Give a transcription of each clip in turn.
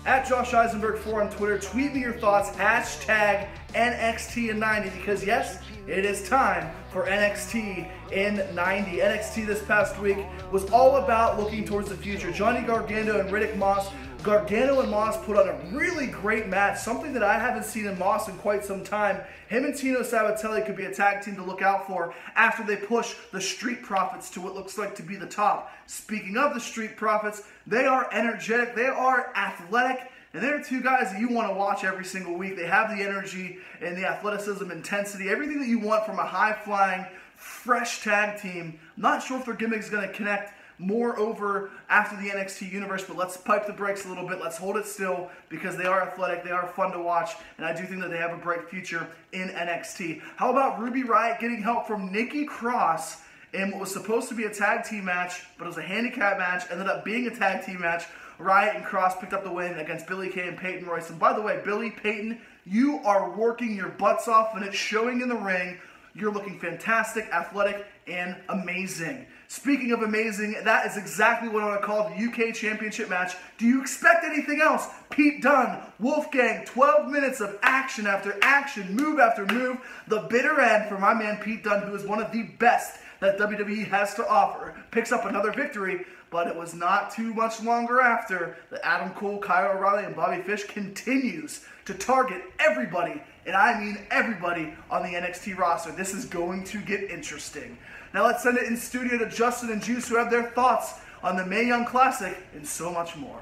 At Josh Eisenberg4 on Twitter. Tweet me your thoughts. Hashtag NXT in 90 because yes, it is time for NXT in 90. NXT this past week was all about looking towards the future. Johnny Gargano and Riddick Moss. Gargano and Moss put on a really great match, something that I haven't seen in Moss in quite some time. Him and Tino Sabatelli could be a tag team to look out for after they push the Street Profits to what looks like to be the top. Speaking of the Street Profits, they are energetic, they are athletic, and they're two guys that you want to watch every single week. They have the energy and the athleticism, intensity, everything that you want from a high-flying, fresh tag team. I'm not sure if their gimmick is going to connect more over after the NXT universe, but let's pipe the brakes a little bit. Let's hold it still because they are athletic, they are fun to watch, and I do think that they have a bright future in NXT. How about Ruby Riott getting help from Nikki Cross in what was supposed to be a tag team match, but it was a handicap match, ended up being a tag team match. Riott and Cross picked up the win against Billie Kay and Peyton Royce. And by the way, Billie, Peyton, you are working your butts off and it's showing in the ring. You're looking fantastic, athletic, and amazing. Speaking of amazing, that is exactly what I want to call the UK Championship match. Do you expect anything else? Pete Dunne, Wolfgang, 12 minutes of action after action, move after move. The bitter end for my man Pete Dunne, who is one of the best that WWE has to offer. Picks up another victory, but it was not too much longer after that Adam Cole, Kyle O'Reilly, and Bobby Fish continues to target everybody, and I mean everybody, on the NXT roster. This is going to get interesting. Now let's send it in studio to Justin and Juice, who have their thoughts on the Mae Young Classic and so much more.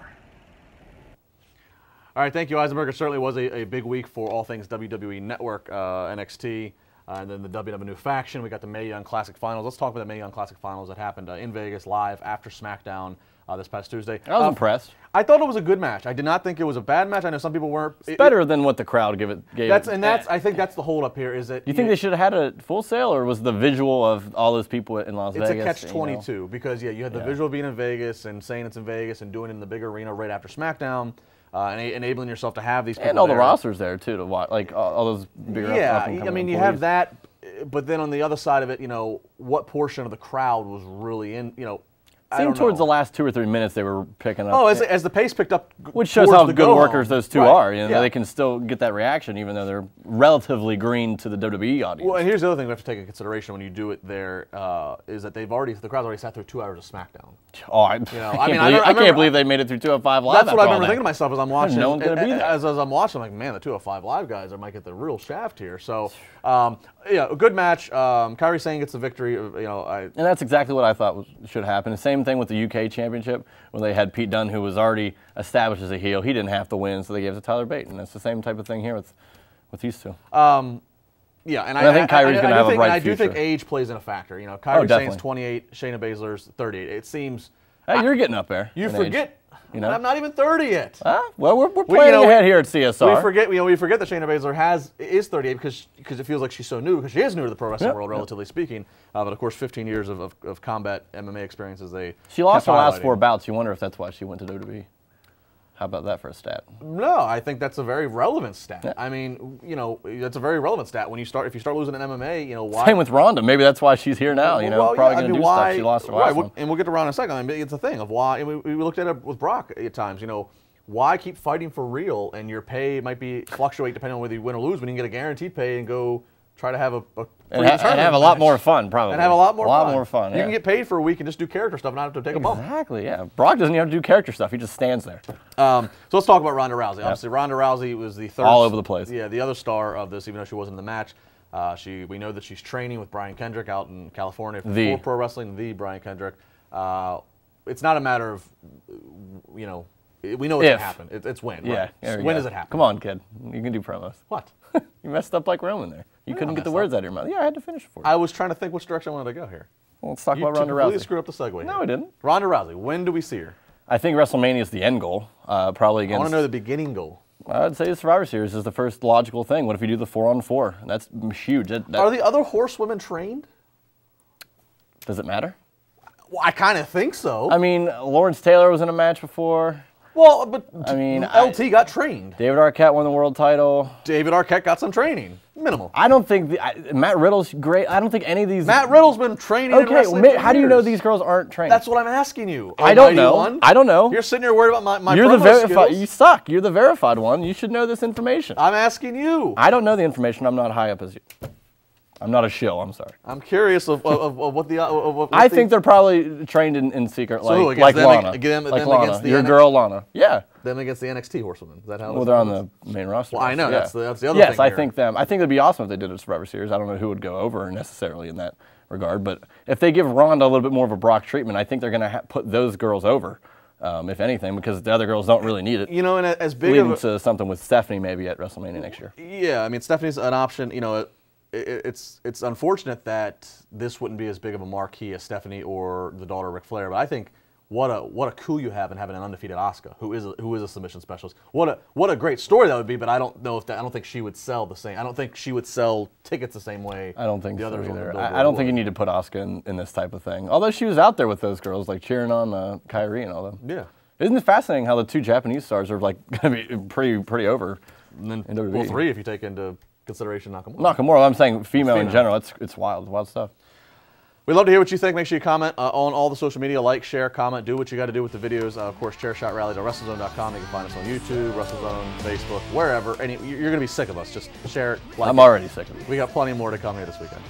All right, thank you, Eisenberg. It certainly was a big week for all things WWE Network, NXT, and then the WWE faction. We got the Mae Young Classic Finals. Let's talk about the Mae Young Classic Finals that happened in Vegas live after SmackDown this past Tuesday. I was impressed. I thought it was a good match. I did not think it was a bad match. I know some people weren't. It's better than what the crowd gave it. I think that's the holdup here. Is that you think they should have had a Full Sail, or was the visual of all those people in Las Vegas? It's a catch-22 because you had the visual being in Vegas and saying it's in Vegas and doing it in the big arena right after SmackDown. And enabling yourself to have these people and all there. the rosters there too to watch, like all those bigger. Yeah, I mean you have that, but then on the other side of it, what portion of the crowd was really in, Seemed towards the last 2 or 3 minutes they were picking up. Oh, as the pace picked up, which shows how good workers those two are. They can still get that reaction even though they're relatively green to the WWE audience. Well, and here's the other thing we have to take into consideration when you do it there is that the crowd's already sat through 2 hours of SmackDown. Oh, I can't believe they made it through 205 Live. That's what I remember thinking to myself as I'm watching. No one's gonna be there. As I'm watching, I'm like, man, the 205 Live guys might get the real shaft here. So, a good match. Kairi Sane gets the victory. And that's exactly what I thought should happen. The same thing with the UK Championship when they had Pete Dunne, who was already established as a heel. He didn't have to win, so they gave it to Tyler Bate, and that's the same type of thing here with these two. Yeah, and I think Kyrie's going to have a bright future. I do think future. age plays in a factor. Kairi Sane's 28, Shayna Baszler's 38. It seems. Hey, you're getting up there. You forget. I'm not even 30 yet. Well, we're planning ahead here at CSR. We forget that Shayna Baszler is 38 because it feels like she's so new, because she is new to the pro wrestling world, relatively speaking. But of course, 15 years of combat MMA experiences. She lost her last 4 bouts. You wonder if that's why she went to WWE. How about that for a stat? No, I think that's a very relevant stat. Yeah. I mean, that's a very relevant stat. If you start losing in MMA, why? Same with Ronda. Maybe that's why she's here now. Probably going to do stuff. She lost her last one. And we'll get to Ronda in a second. I mean, it's a thing of why. And we looked at it with Brock at times. Why keep fighting for real? And your pay might fluctuate depending on whether you win or lose. When you can get a guaranteed pay and go try to have and have a lot more fun, probably. And have a lot more fun. Yeah. You can get paid for a week and just do character stuff, and not have to take a bump. Exactly. Yeah. Brock doesn't even have to do character stuff. He just stands there. So let's talk about Ronda Rousey. Obviously, Ronda Rousey was the third. All over the place. Yeah, the other star of this, even though she wasn't in the match. We know that she's training with Brian Kendrick out in California for pro wrestling. The Brian Kendrick. It's not a matter of, we know it's going to happen. It's when. Yeah. Right? When does it happen? Come on, kid. You can do promos. What? You messed up like Roman there. You couldn't get the words out of your mouth. Yeah, I had to finish it for you. I was trying to think which direction I wanted to go here. Well, let's talk about Ronda Rousey. You screwed up the segue. No, I didn't. Ronda Rousey. When do we see her? I think WrestleMania is the end goal. Probably against. I want to know the beginning goal. I'd say the Survivor Series is the first logical thing. What if you do the 4-on-4? That's huge. Are the other horsewomen trained? Does it matter? Well, I kind of think so. I mean, Lawrence Taylor was in a match before. Well, but I mean, LT got trained. David Arquette won the world title. David Arquette got some training. Minimal. I don't think Matt Riddle's great. I don't think any of these. Matt Riddle's been training. Okay, well, how do you know these girls aren't trained? That's what I'm asking you. I don't know. I don't know. You're sitting here worried about my You're the promo verified. skills. You suck. You're the verified one. You should know this information. I'm asking you. I don't know the information. I'm not high up as you. I'm not a shill. I'm sorry. I'm curious of what the. I think they're probably trained in secret, like Lana. Like Lana. Your girl Lana. Yeah. Them against the NXT horsewomen. Is that how? Well, they're on the main roster. Well, I know. Yeah. That's the other thing. Yes, I here. think them. I think it'd be awesome if they did a Survivor Series. I don't know who would go over necessarily in that regard, but if they give Ronda a little bit more of a Brock treatment, I think they're going to put those girls over, if anything, because the other girls don't really need it. You know, and as big leading of to something with Stephanie maybe at WrestleMania next year. Yeah, I mean Stephanie's an option. You know, it's unfortunate that this wouldn't be as big of a marquee as Stephanie or the daughter of Ric Flair, but I think what a coup you have in having an undefeated Asuka, who is a submission specialist. What a great story that would be, but I don't know if that. I don't think she would sell the same. I don't think she would sell tickets the same way. I don't think the so others either. I don't think you need to put Asuka in this type of thing. Although she was out there with those girls, like cheering on Kyrie and all them. Yeah. Isn't it fascinating how the two Japanese stars are like going to be pretty over? And then in WWE. well, 3 if you take into consideration Nakamura. Nakamura. I'm saying female in general. It's wild stuff. We'd love to hear what you think. Make sure you comment on all the social media. Like, share, comment. Do what you got to do with the videos. Of course, chairshot.rally.wrestlezone.com. You can find us on YouTube, WrestleZone, Facebook, wherever. You're going to be sick of us. Just share it. Like I'm already sick of it. We got plenty more to come here this weekend.